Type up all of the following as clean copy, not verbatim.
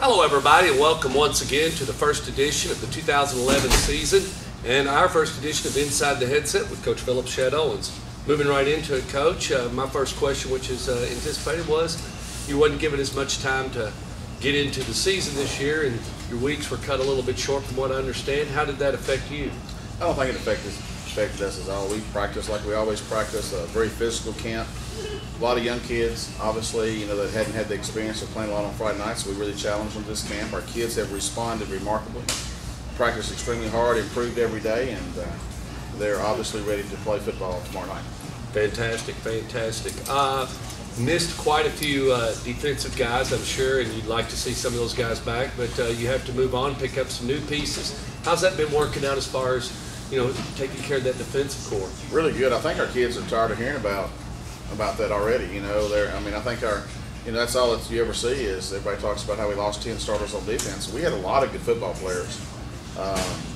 Hello everybody and welcome once again to the first edition of the 2011 season and our first edition of Inside the Headset with Coach Philip Shadowens. Moving right into it, Coach, my first question, which is anticipated, was you wasn't given as much time to get into the season this year and your weeks were cut a little bit short from what I understand. How did that affect you? I don't think it affected us at all. We practiced like we always practice, a very physical camp. A lot of young kids, obviously, that hadn't had the experience of playing a lot on Friday nights, so we really challenged them this camp. Our kids have responded remarkably, practiced extremely hard, improved every day, and they're obviously ready to play football tomorrow night. Fantastic, fantastic. Missed quite a few defensive guys, I'm sure, and you'd like to see some of those guys back, but you have to move on, pick up some new pieces. How's that been working out as far as, taking care of that defensive core? Really good. I think our kids are tired of hearing about that already. I think that's all that you ever see is everybody talks about how we lost 10 starters on defense. We had a lot of good football players.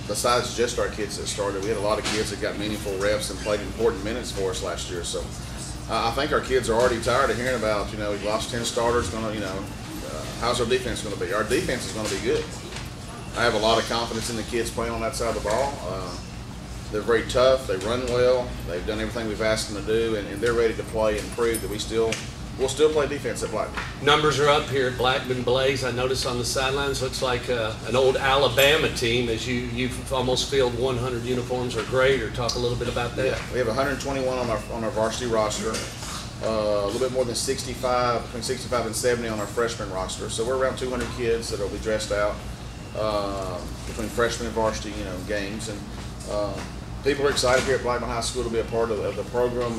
Besides just our kids that started, we had a lot of kids that got meaningful reps and played important minutes for us last year. So I think our kids are already tired of hearing about, we lost 10 starters, how's our defense going to be? Our defense is going to be good. I have a lot of confidence in the kids playing on that side of the ball. They're very tough. They run well. They've done everything we've asked them to do, and they're ready to play and prove that we'll still play defense at Blackman. Numbers are up here at Blackman Blaze. I noticed on the sidelines, looks like an old Alabama team, as you've almost filled 100 uniforms or greater. Talk a little bit about that. Yeah, we have 121 on our varsity roster. A little bit more than 65, between 65 and 70 on our freshman roster. So we're around 200 kids that will be dressed out between freshman and varsity, games. And people are excited here at Blackman High School to be a part of the program.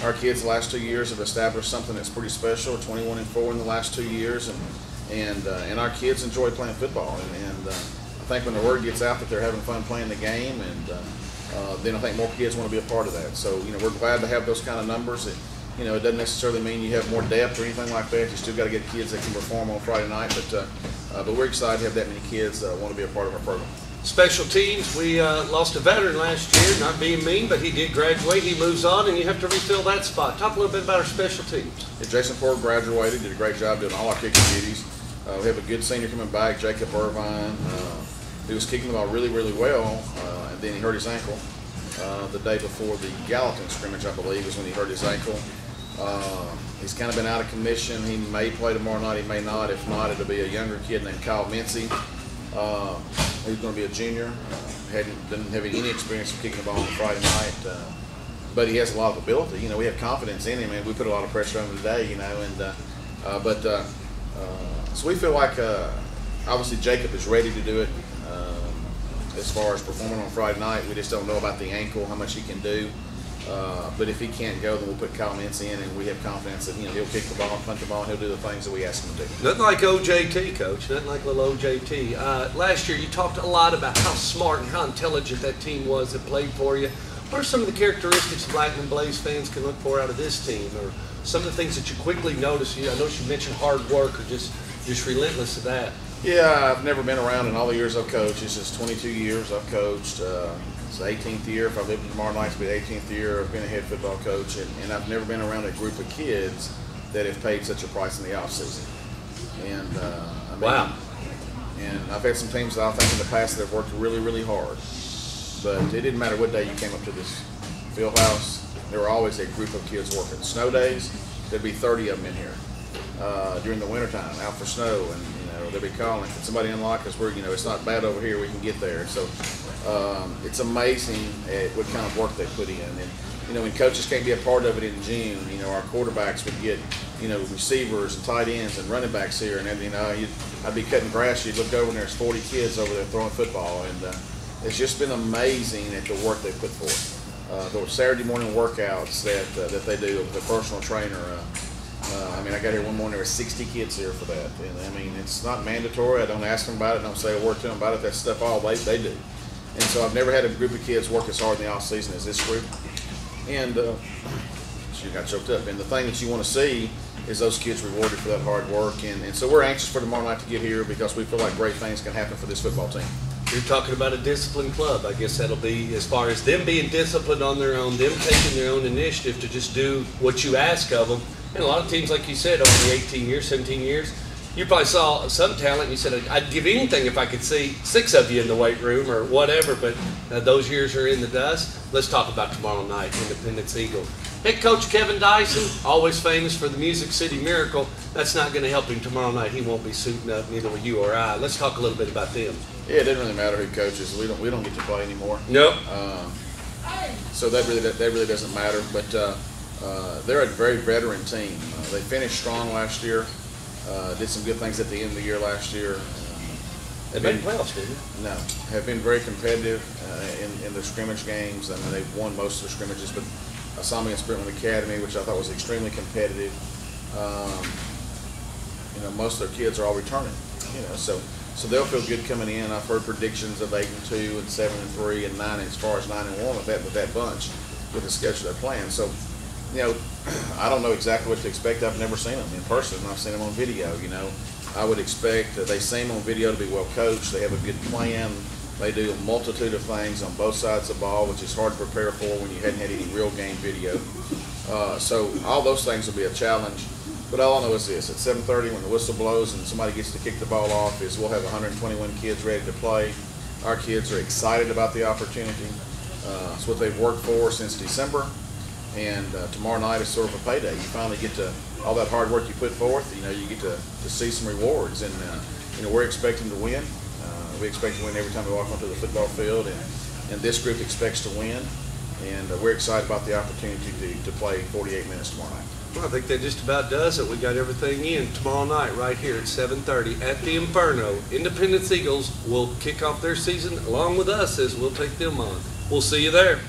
Our kids the last 2 years have established something that's pretty special, 21-4 in the last 2 years, and our kids enjoy playing football. And I think when the word gets out that they're having fun playing the game, and then I think more kids want to be a part of that. So we're glad to have those kind of numbers. It doesn't necessarily mean you have more depth or anything like that. You still got to get kids that can perform on Friday night, but we're excited to have that many kids want to be a part of our program. Special teams, we lost a veteran last year, not being mean, but he did graduate. He moves on, and you have to refill that spot. Talk a little bit about our special teams. Yeah, Jason Ford graduated, did a great job doing all our kicking duties. We have a good senior coming back, Jacob Irvine. He was kicking the ball really, really well, and then he hurt his ankle the day before the Gallatin scrimmage, I believe, is when he hurt his ankle. He's kind of been out of commission. He may play tomorrow night, he may not. If not, it'll be a younger kid named Kyle Mincy. He's going to be a junior. Doesn't have any experience of kicking the ball on Friday night, but he has a lot of ability. We have confidence in him, and we put a lot of pressure on him today. So we feel like obviously Jacob is ready to do it. As far as performing on Friday night, we just don't know about the ankle, how much he can do. But if he can't go, then we'll put Kyle Mintz in, and we have confidence that he'll kick the ball, punch the ball, and he'll do the things that we ask him to do. Nothing like OJT, Coach. Nothing like little OJT. Last year, you talked a lot about how smart and how intelligent that team was that played for you. What are some of the characteristics Blackman Blaze fans can look for out of this team, or some of the things that you quickly notice? I know you mentioned hard work, or just relentless of that. Yeah, I've never been around in all the years I've coached. This is 22 years I've coached. It's the 18th year. If I lived tomorrow night, it'll be the 18th year I've been a head football coach, and I've never been around a group of kids that have paid such a price in the offseason. And wow. And I've had some teams that I think in the past that have worked really, really hard, but it didn't matter what day you came up to this field house. There were always a group of kids working. Snow days, there'd be 30 of them in here. During the wintertime, out for snow, and they'll be calling, can somebody unlock us? It's not bad over here, we can get there. So it's amazing at what kind of work they put in. And when coaches can't be a part of it in June, our quarterbacks would get receivers and tight ends and running backs here, and then I'd be cutting grass, you'd look over and there's 40 kids over there throwing football, and it's just been amazing at the work they put forth. Those Saturday morning workouts that they do with the personal trainer. I got here one morning, there were 60 kids here for that. And it's not mandatory. I don't ask them about it. I don't say a word to them about it. That's stuff all they do. And so I've never had a group of kids work as hard in the off season as this group. And she got choked up. And the thing that you want to see is those kids rewarded for that hard work. And so we're anxious for tomorrow night to get here because we feel like great things can happen for this football team. You're talking about a disciplined club. I guess that'll be as far as them being disciplined on their own, them taking their own initiative to just do what you ask of them. And a lot of teams, like you said, over the 18 years, 17 years, You probably saw some talent and you said, I'd give anything if I could see 6 of you in the weight room or whatever, but those years are in the dust. Let's talk about tomorrow night, Independence Eagles. Head coach Kevin Dyson, always famous for the Music City Miracle. That's not going to help him tomorrow night. He won't be suiting up, neither will you or I. Let's talk a little bit about them. Yeah, it doesn't really matter who coaches. We don't get to play anymore. Nope. So that really doesn't matter. But they're a very veteran team. They finished strong last year. Did some good things at the end of the year last year. They made playoffs, didn't they? No, have been very competitive in their scrimmage games. I mean, they've won most of their scrimmages, but I saw them against Brentwood Academy, which I thought was extremely competitive. Most of their kids are all returning. So they'll feel good coming in. I've heard predictions of 8-2 and 7-3 and 9 as far as 9-1 with that bunch with the schedule they're playing. So. I don't know exactly what to expect. I've never seen them in person. I've seen them on video. I would expect they seem on video to be well coached. They have a good plan. They do a multitude of things on both sides of the ball, which is hard to prepare for when you hadn't had any real game video. So all those things will be a challenge. But all I know is this: at 7:30, when the whistle blows and somebody gets to kick the ball off, is we'll have 121 kids ready to play. Our kids are excited about the opportunity. It's what they've worked for since December. And tomorrow night is sort of a payday. You finally get to, all that hard work you put forth, you get to see some rewards. And, we're expecting to win. We expect to win every time we walk onto the football field. And this group expects to win. And we're excited about the opportunity to play 48 minutes tomorrow night. Well, I think that just about does it. We got everything in tomorrow night right here at 7:30 at the Inferno. Independence Eagles will kick off their season along with us as we'll take them on. We'll see you there.